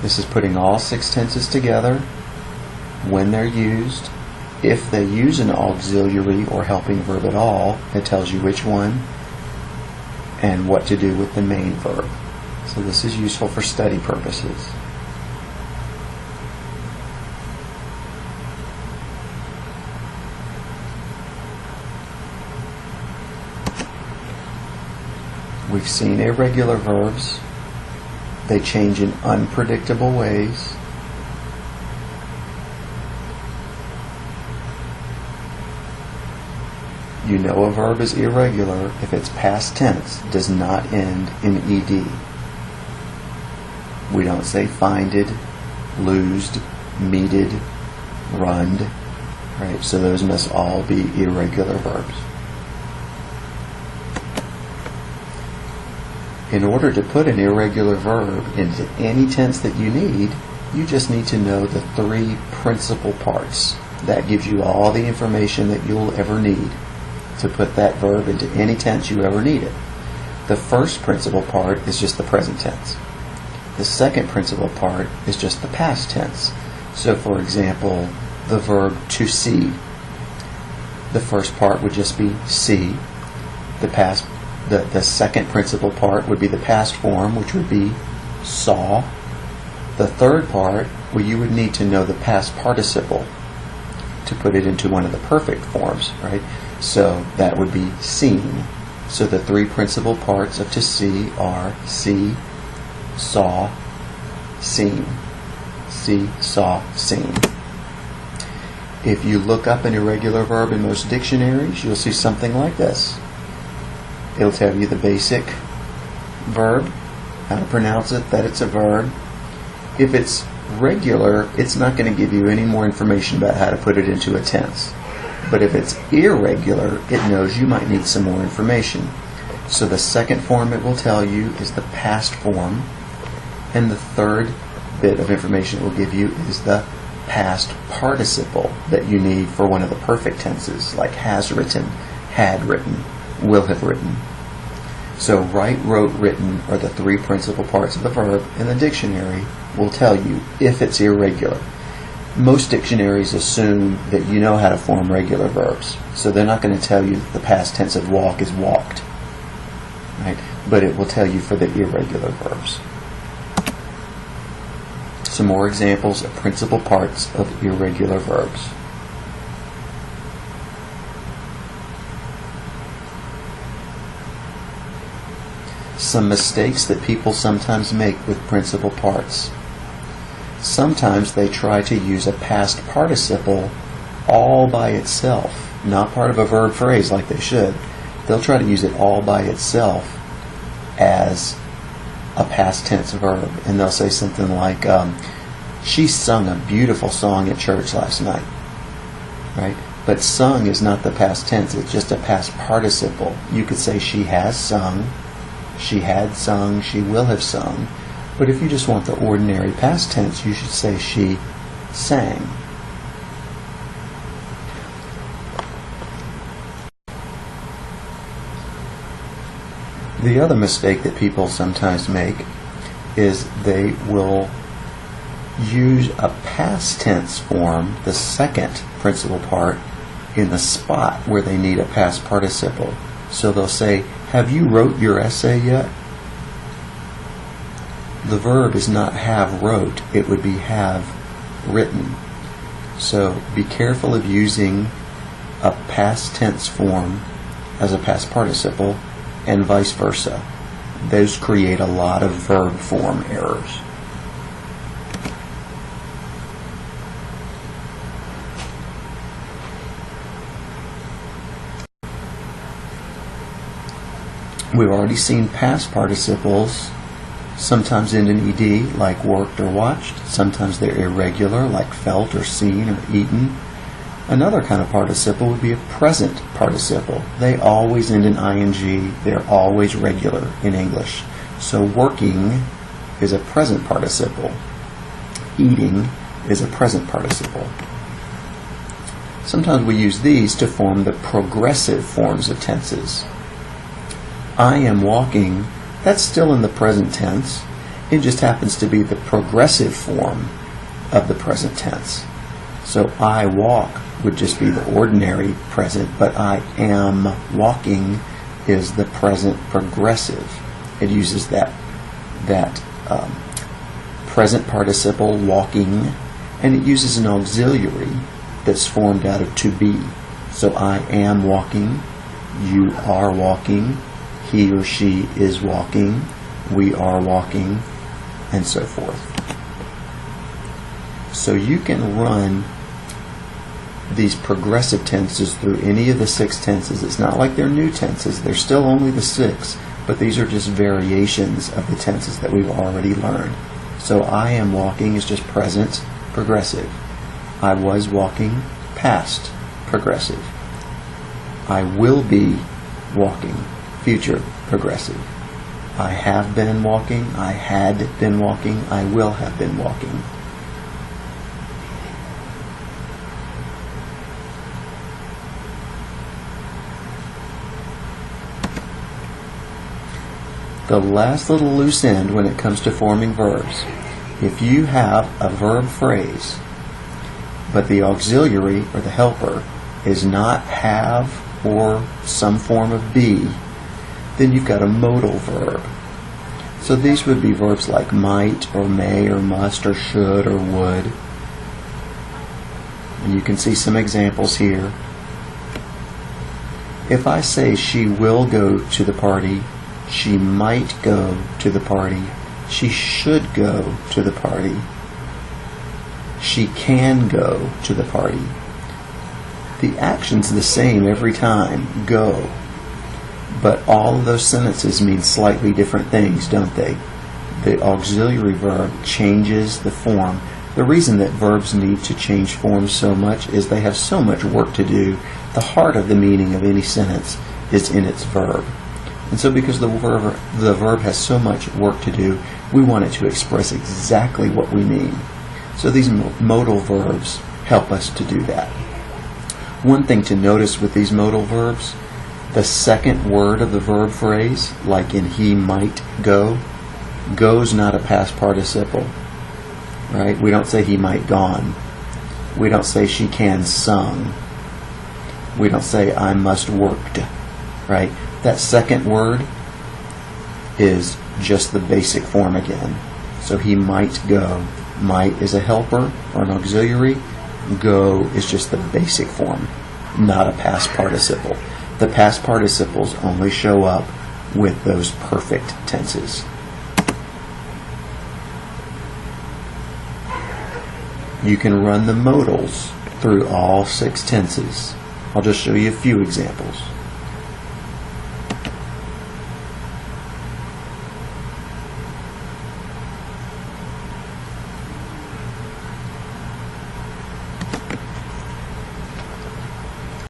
This is putting all 6 tenses together, when they're used. If they use an auxiliary or helping verb at all, it tells you which one and what to do with the main verb. So this is useful for study purposes. We've seen irregular verbs. They change in unpredictable ways. You know a verb is irregular if its past tense does not end in ed. We don't say finded, losed, meted, runned, right? So those must all be irregular verbs. In order to put an irregular verb into any tense that you need, you just need to know the 3 principal parts. That gives you all the information that you'll ever need to put that verb into any tense you ever need it. The first principal part is just the present tense. The second principal part is just the past tense. So for example, the verb to see. The first part would just be see. The second principal part would be the past form, which would be saw. The third part, well, you would need to know the past participle to put it into one of the perfect forms, right? So that would be seen. So the 3 principal parts of to see are see, saw, seen. See, saw, seen. If you look up an irregular verb in most dictionaries, you'll see something like this. It'll tell you the basic verb, how to pronounce it, that it's a verb. If it's regular, it's not going to give you any more information about how to put it into a tense. But if it's irregular, it knows you might need some more information. So the second form it will tell you is the past form, and the third bit of information it will give you is the past participle that you need for one of the perfect tenses, like has written, had written, will have written. So write, wrote, written are the 3 principal parts of the verb, and the dictionary will tell you if it's irregular. Most dictionaries assume that you know how to form regular verbs, so they're not going to tell you that the past tense of walk is walked, right? But it will tell you for the irregular verbs. Some more examples of principal parts of irregular verbs. Some mistakes that people sometimes make with principal parts. Sometimes they try to use a past participle all by itself, not part of a verb phrase like they should. They'll try to use it all by itself as a past tense verb, and they'll say something like, she sung a beautiful song at church last night, right? But sung is not the past tense, it's just a past participle. You could say she has sung, she had sung, she will have sung. But if you just want the ordinary past tense, you should say she sang. The other mistake that people sometimes make is they will use a past tense form, the second principal part, in the spot where they need a past participle. So they'll say, have you wrote your essay yet? The verb is not have wrote, it would be have written. So be careful of using a past tense form as a past participle and vice versa. Those create a lot of verb form errors. We've already seen past participles sometimes end in ed, like worked or watched. Sometimes they're irregular, like felt or seen or eaten. Another kind of participle would be a present participle. They always end in ing. They're always regular in English. So working is a present participle. Eating is a present participle. Sometimes we use these to form the progressive forms of tenses. I am walking, that's still in the present tense, It just happens to be the progressive form of the present tense. So I walk would just be the ordinary present, but I am walking is the present progressive. It uses that present participle, walking, and it uses an auxiliary that's formed out of to be. So I am walking, you are walking, he or she is walking, we are walking, and so forth. So you can run these progressive tenses through any of the 6 tenses. It's not like they're new tenses. They're still only the 6, but these are just variations of the tenses that we've already learned. So I am walking is just present progressive. I was walking, past progressive. I will be walking, future progressive. I have been walking, I had been walking, I will have been walking. The last little loose end when it comes to forming verbs, if you have a verb phrase, but the auxiliary or the helper is not have or some form of be, then you've got a modal verb. So these would be verbs like might or may or must or should or would. And you can see some examples here. If I say she will go to the party, she might go to the party, she should go to the party, she can go to the party. The action's the same every time, go. But all of those sentences mean slightly different things, don't they? The auxiliary verb changes the form. The reason that verbs need to change forms so much is they have so much work to do. The heart of the meaning of any sentence is in its verb. And so because the verb has so much work to do, we want it to express exactly what we mean. So these modal verbs help us to do that. One thing to notice with these modal verbs, the second word of the verb phrase, like in he might go, go's not a past participle, right? We don't say he might gone. We don't say she can sung. We don't say I must worked, right? That second word is just the basic form again. So he might go. Might is a helper or an auxiliary. Go is just the basic form, not a past participle. The past participles only show up with those perfect tenses. You can run the modals through all 6 tenses. I'll just show you a few examples.